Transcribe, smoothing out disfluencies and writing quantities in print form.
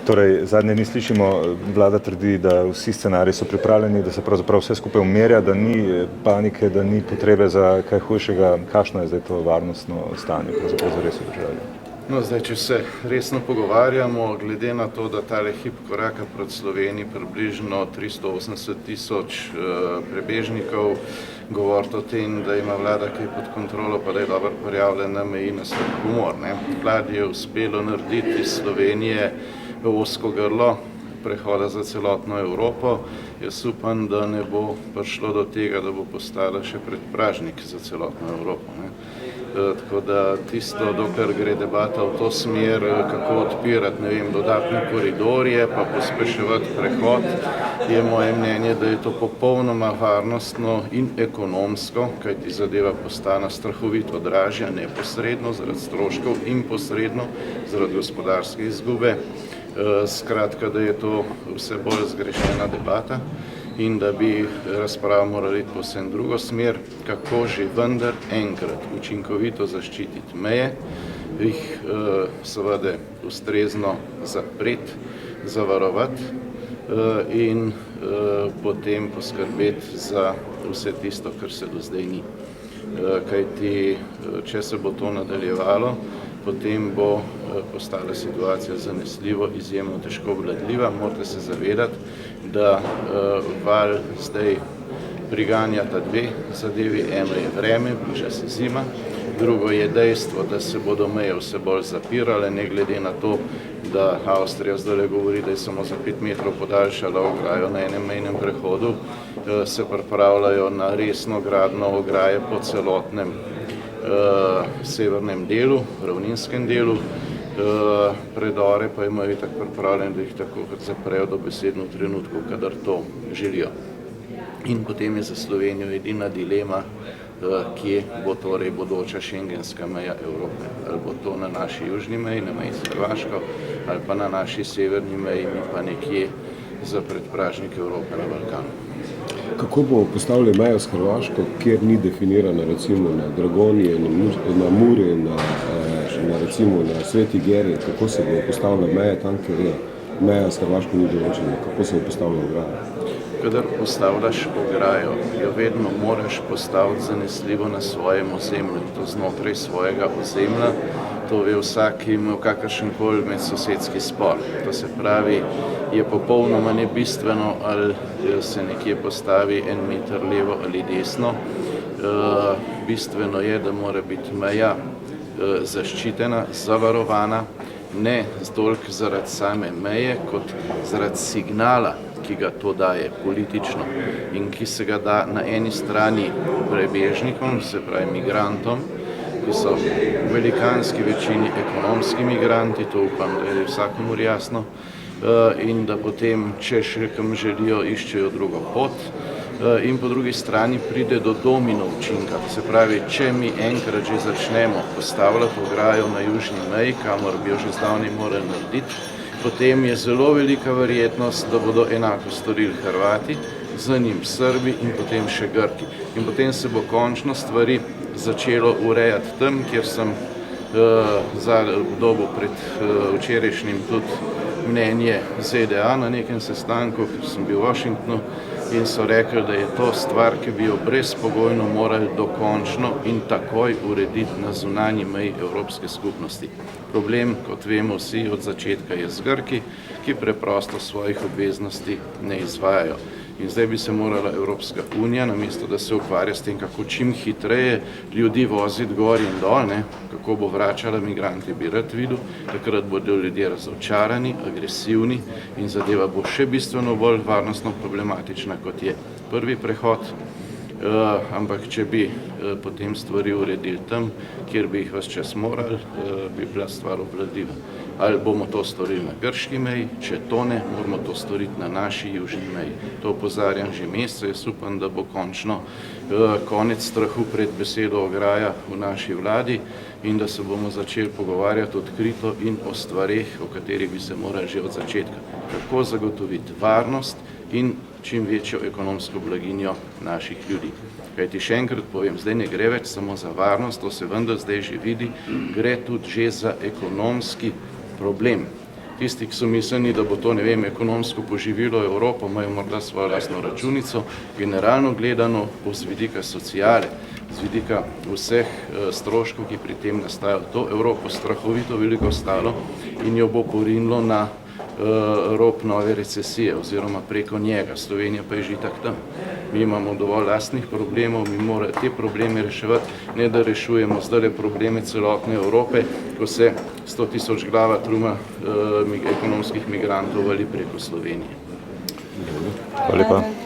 Torej, zadnje dni slišimo, vlada trdi, da vsi scenariji so pripravljeni, da se pravzaprav vse skupaj umirja, da ni panike, da ni potrebe za kaj hujšega. Kakšno je zdaj to varnostno stanje pravzaprav zares v državi? No, zdaj, če se resno pogovarjamo, glede na to, da tale hip koraka proti Sloveniji približno 380 000 prebežnikov, govoriti o tem, da ima vlada kaj pod kontrolo, pa da je dobro prijavljena meji na svoj humor. Vladi je uspelo narediti iz Slovenije ozko grlo prehoda za celotno Evropo. Jaz upam, da ne bo prišlo do tega, da bo postala še predpražnik za celotno Evropo. Tako da tisto, dokler gre debata v to smer, kako odpirati, dodatne koridorje, pa pospeševati prehod, je moje mnenje, da je to popolnoma varnostno in ekonomsko, kajti zadeva postane strahovito dražja, neposredno zaradi stroškov in posredno zaradi gospodarske izgube. Skratka, da je to vse bolj zgrešena debata in da bi razpravo morali iti povsem drugo smer, kako že vendar enkrat učinkovito zaščititi meje, jih seveda ustrezno zapreti, zavarovati in potem poskrbeti za vse tisto, kar se do zdaj ni. Kajti, če se bo to nadaljevalo, potem bo postala situacija zanesljivo izjemno težko obvladljiva. Morate se zavedati, da val zdaj priganjata dve zadevi. Eno je vreme, bliža se zima, drugo je dejstvo, da se bodo meje vse bolj zapirale, ne glede na to, da Avstrija zdaj govori, da je samo za 5 metrov podaljšala ograjo na enem mejnem prehodu, se pripravljajo na resno gradnjo ograje po celotnem severnem delu, ravninskem delu, predore pa imajo tako pripravljene, da jih tako zaprejo dobesedno v trenutku, kadar to želijo. In potem je za Slovenijo edina dilema, kje bo torej bodoča šengenska meja Evrope. Ali bo to na naši južni meji, na meji s Hrvaško, ali pa na naši severni meji, mi pa nekje za predpražnik Evrope na Balkanu. Kako bo postavili mejo s Hrvaško, kjer ni definirana recimo na Dragonji, na Muri, recimo na Sveti Geri, kako se bo postavila meja tam, kjer je meja s Hrvaško ni določena, kako se bo postavila ograja? Kadar postavljaš ograjo, jo vedno moraš postaviti zanesljivo na svojem ozemlju, to znotraj svojega ozemlja. To ve vsak, ki ima kakršenkoli medsosedski spor. To se pravi, je popolnoma nebistveno, ali se nekje postavi 1 meter levo ali desno. Bistveno je, da mora biti meja zaščitena, zavarovana, ne toliko zaradi same meje, kot zaradi signala, ki ga to daje politično in ki se ga da na eni strani prebežnikom, se pravi migrantom, ki so v velikanski večini ekonomski migranti, to upam, da je vsakomur jasno, in da potem, če še kam želijo, iščejo drugo pot. In po drugi strani pride do domino učinka. Se pravi, če mi enkrat že začnemo postavljati ograjo na južni meji, kamor bi jo že zdavnaj morali narediti, potem je zelo velika verjetnost, da bodo enako storili Hrvati, za njim Srbi in potem še Grki. In potem se bo končno stvari začelo urejati tam, kjer sem dobil pred včerajšnjim tudi mnenje ZDA na nekem sestanku, ker sem bil v Washingtonu, in so rekli, da je to stvar, ki bi jo brezpogojno morali dokončno in takoj urediti na zunanji meji Evropske skupnosti. Problem, kot vemo vsi od začetka, je z Grki, ki preprosto svojih obveznosti ne izvajajo. In zdaj bi se morala Evropska unija, namesto da se ukvarja s tem, kako čim hitreje ljudi voziti gor in dol, kako bo vračala migrante, bi rad videl, takrat bodo ljudje razočarani, agresivni in zadeva bo še bistveno bolj varnostno problematična, kot je prvi prehod. Ampak če bi potem stvari uredili tam, kjer bi jih ves čas morali, bi bila stvar obvladljiva. Ali bomo to storili na grški meji, če to ne, moramo to storiti na naši južni meji. To opozarjam že mesece, jaz upam, da bo končno konec strahu pred besedo ograja v naši vladi in da se bomo začeli pogovarjati odkrito in o stvareh, o katerih bi se morali že od začetka. Kako zagotoviti varnost in čim večjo ekonomsko blaginjo naših ljudi. Kajti še enkrat povem, zdaj ne gre več samo za varnost, to se vendar zdaj že vidi, gre tudi že za ekonomski problem. Tisti, ki so misleni, da bo to, ne vem, ekonomsko poživilo Evropo, imajo morda svojo lastno računico. Generalno gledano, bo z vidika sociale, z vidika vseh stroškov, ki pri tem nastajajo, to Evropo strahovito veliko stalo in jo bo porinilo na rob nove recesije oziroma preko njega. Slovenija pa je že tak tam. Mi imamo dovolj lastnih problemov, mi moramo te probleme reševati, ne da rešujemo zdaj probleme celotne Evrope, ko se 100 000 glava truma ekonomskih migrantov vali preko Slovenije. Hvala lepa.